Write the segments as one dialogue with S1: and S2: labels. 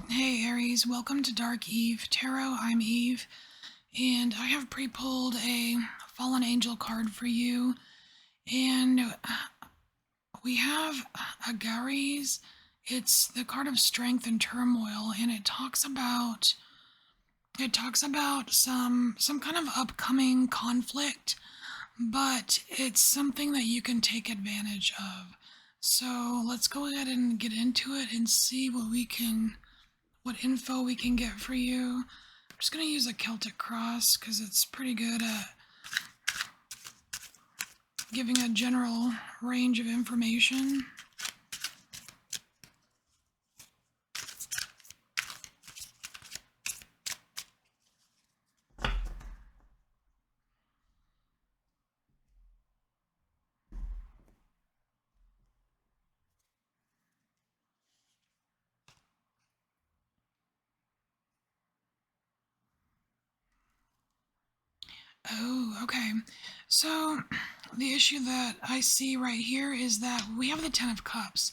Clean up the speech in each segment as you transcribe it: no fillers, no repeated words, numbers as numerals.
S1: Hey Aries, welcome to Dark Eve Tarot. I'm Eve, and I have pre-pulled a Fallen Angel card for you. And we have Aries. It's the card of strength and turmoil, and it talks about some kind of upcoming conflict, but it's something that you can take advantage of. So let's go ahead and get into it and see what info we can get for you. I'm just going to use a Celtic cross because it's pretty good at giving a general range of information. Oh, okay. So the issue that I see right here is that we have the Ten of Cups,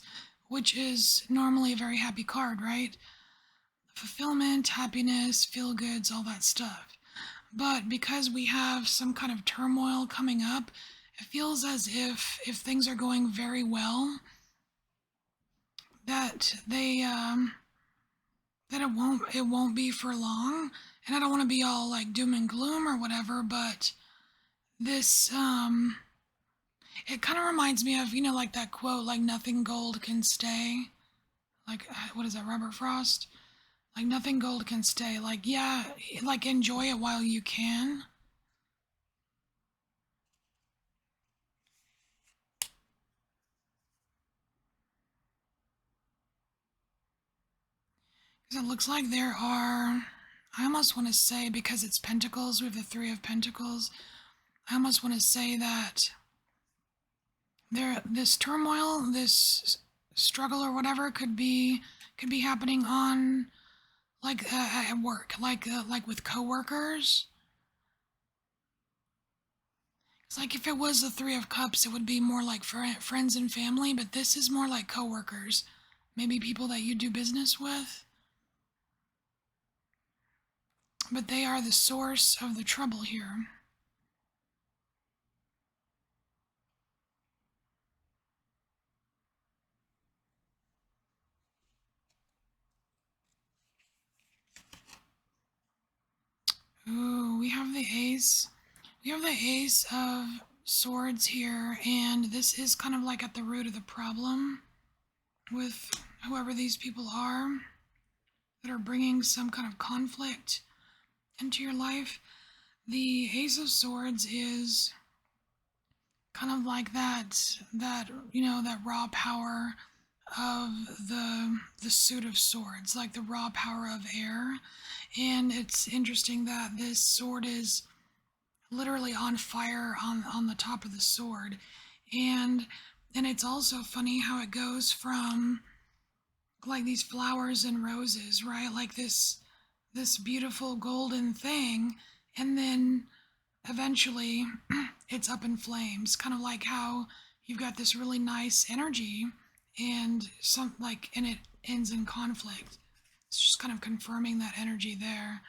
S1: which is normally a very happy card, right? Fulfillment, happiness, feel goods, all that stuff. But because we have some kind of turmoil coming up, it feels as if things are going very well, that it won't be for long. And I don't want to be all like doom and gloom or whatever, but this it kind of reminds me of, like that quote, like nothing gold can stay. Like what is that, Robert Frost? Like nothing gold can stay. Like, yeah, like enjoy it while you can. Because it looks like there are, I almost want to say, because it's pentacles, we have the Three of Pentacles. I almost want to say that this turmoil, this struggle or whatever could be happening on, like at work, like with coworkers. It's like if it was the Three of Cups, it would be more like friends and family, but this is more like coworkers, maybe people that you do business with, but they are the source of the trouble here. Ooh, we have the Ace. We have the Ace of Swords here, and this is kind of like at the root of the problem with whoever these people are that are bringing some kind of conflict into your life. The Ace of Swords is kind of like that raw power of the suit of swords, like the raw power of air. And it's interesting that this sword is literally on fire on the top of the sword. And it's also funny how it goes from like these flowers and roses, right? Like this beautiful golden thing, and then eventually it's up in flames, kind of like how you've got this really nice energy and it ends in conflict. It's just kind of confirming that energy there.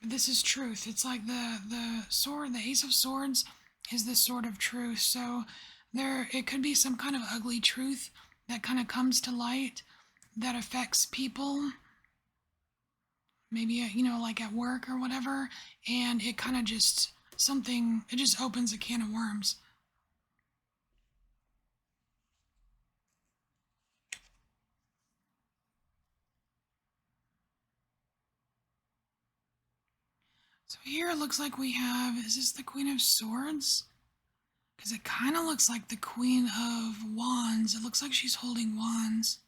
S1: But this is truth. It's like the sword, the Ace of Swords is the sword of truth. So there it could be some kind of ugly truth that kind of comes to light that affects people, maybe like at work or whatever, and it kind of just something, it just opens a can of worms. So here it looks like we have, is this the Queen of Swords? Because it kind of looks like the Queen of Wands. It looks like she's holding wands.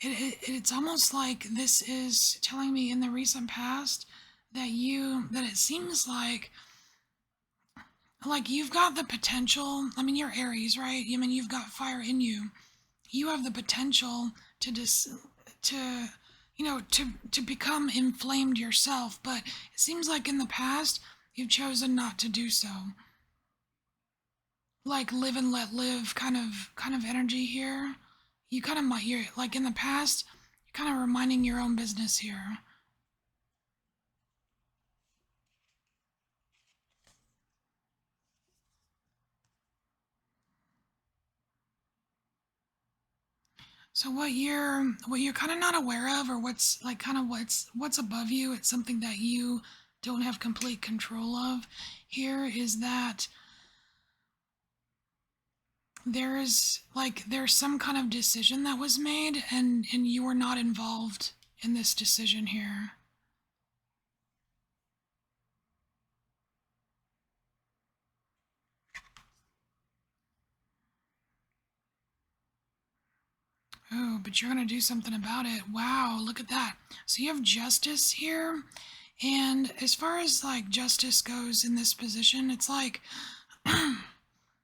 S1: It's almost like this is telling me in the recent past that it seems like you've got the potential. I mean, you're Aries, right? I mean, you've got fire in you. You have the potential to become inflamed yourself, but it seems like in the past You've chosen not to do so. Like live and let live kind of energy here. You kind of might, you're like in the past, you're kind of reminding your own business here. So what you're kind of not aware of, or what's like kind of what's above you, it's something that you don't have complete control of here, is that there's some kind of decision that was made, and you were not involved in this decision here. Oh, but you're gonna do something about it. Wow, look at that. So you have justice here. And as far as like justice goes in this position, it's like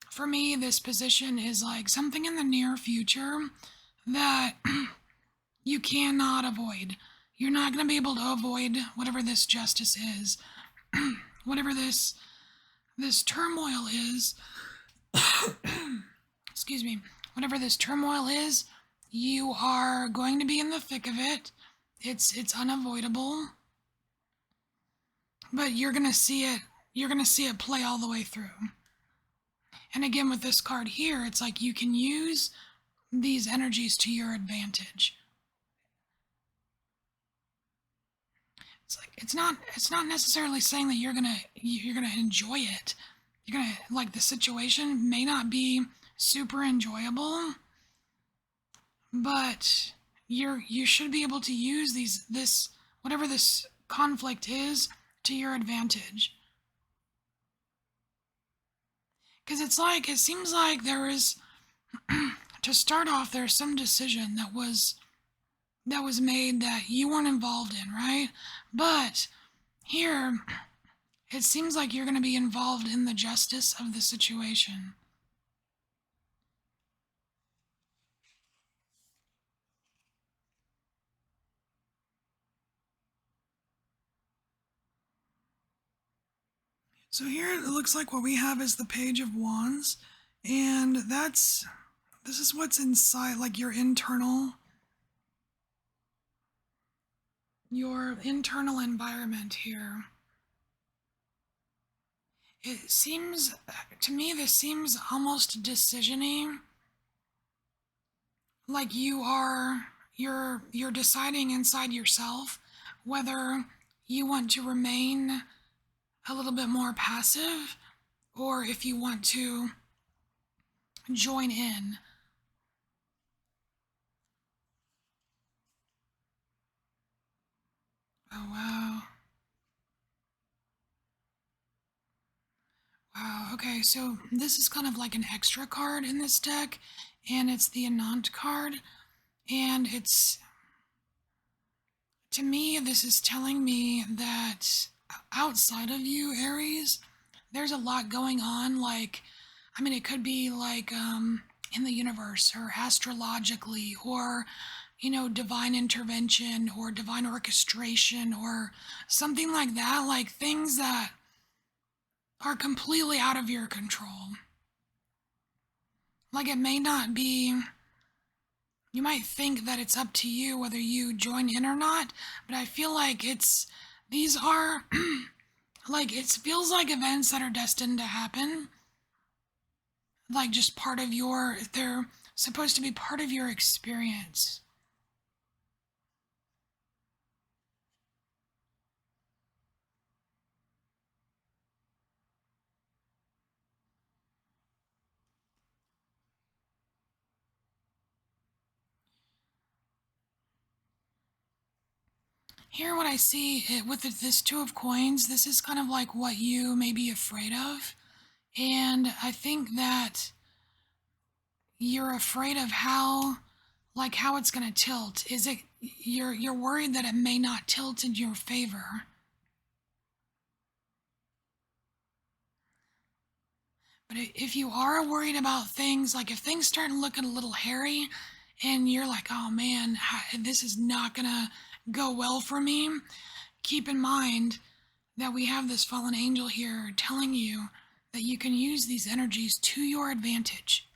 S1: for me, this position is like something in the near future that you cannot avoid. You're not going to be able to avoid whatever this justice is, whatever this turmoil is. Excuse me. Whatever this turmoil is, you are going to be in the thick of it. It's unavoidable, but you're going to see it. You're going to see it play all the way through. And again, with this card here, it's like you can use these energies to your advantage. It's like it's not necessarily saying that you're gonna enjoy it. You're gonna like the situation may not be super enjoyable, but you should be able to use this whatever this conflict is to your advantage. Because it seems like there is to start off, there's some decision that was made that you weren't involved in, right? But here, it seems like you're going to be involved in the justice of the situation. So here it looks like what we have is the Page of Wands, and this is what's inside, like your internal environment here. It seems to me, this seems almost decisiony, like you're deciding inside yourself whether you want to remain a little bit more passive or if you want to join in. Oh, wow. Wow, okay, so this is kind of like an extra card in this deck, and it's the Anant card, and to me, this is telling me that outside of you, Aries, there's a lot going on, like, I mean, it could be like in the universe or astrologically or, divine intervention or divine orchestration or something like that, like things that are completely out of your control. Like it may not be, you might think that it's up to you whether you join in or not, but I feel like these are, like, it feels like events that are destined to happen. Like just they're supposed to be part of your experience. Here, what I see with this Two of Coins, this is kind of like what you may be afraid of. And I think that you're afraid of how it's going to tilt. Is it you're worried that it may not tilt in your favor? But if you are worried about things, like if things start looking a little hairy and you're like, oh man, this is not going to go well for me, keep in mind that we have this fallen angel here telling you that you can use these energies to your advantage.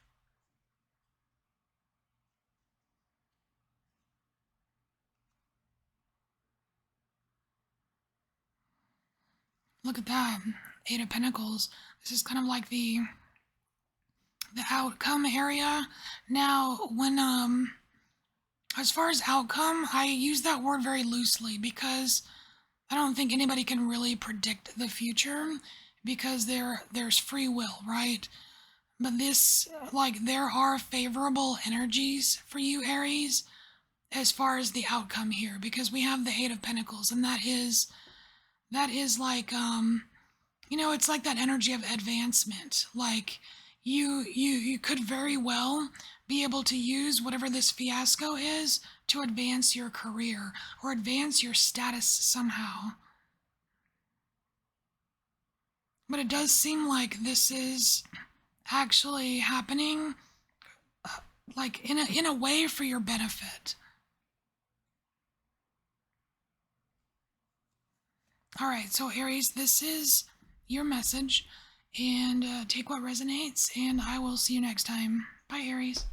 S1: Look at that. Eight of Pentacles. This is kind of like the outcome area. Now, when as far as outcome, I use that word very loosely because I don't think anybody can really predict the future because there's free will, right? But this, like, there are favorable energies for you, Aries, as far as the outcome here, because we have the Eight of Pentacles, and that is like, it's like that energy of advancement. Like, you could very well be able to use whatever this fiasco is to advance your career or advance your status somehow. But it does seem like this is actually happening, like in a way for your benefit. All right, so Aries, this is your message, and take what resonates, and I will see you next time. Bye, Aries.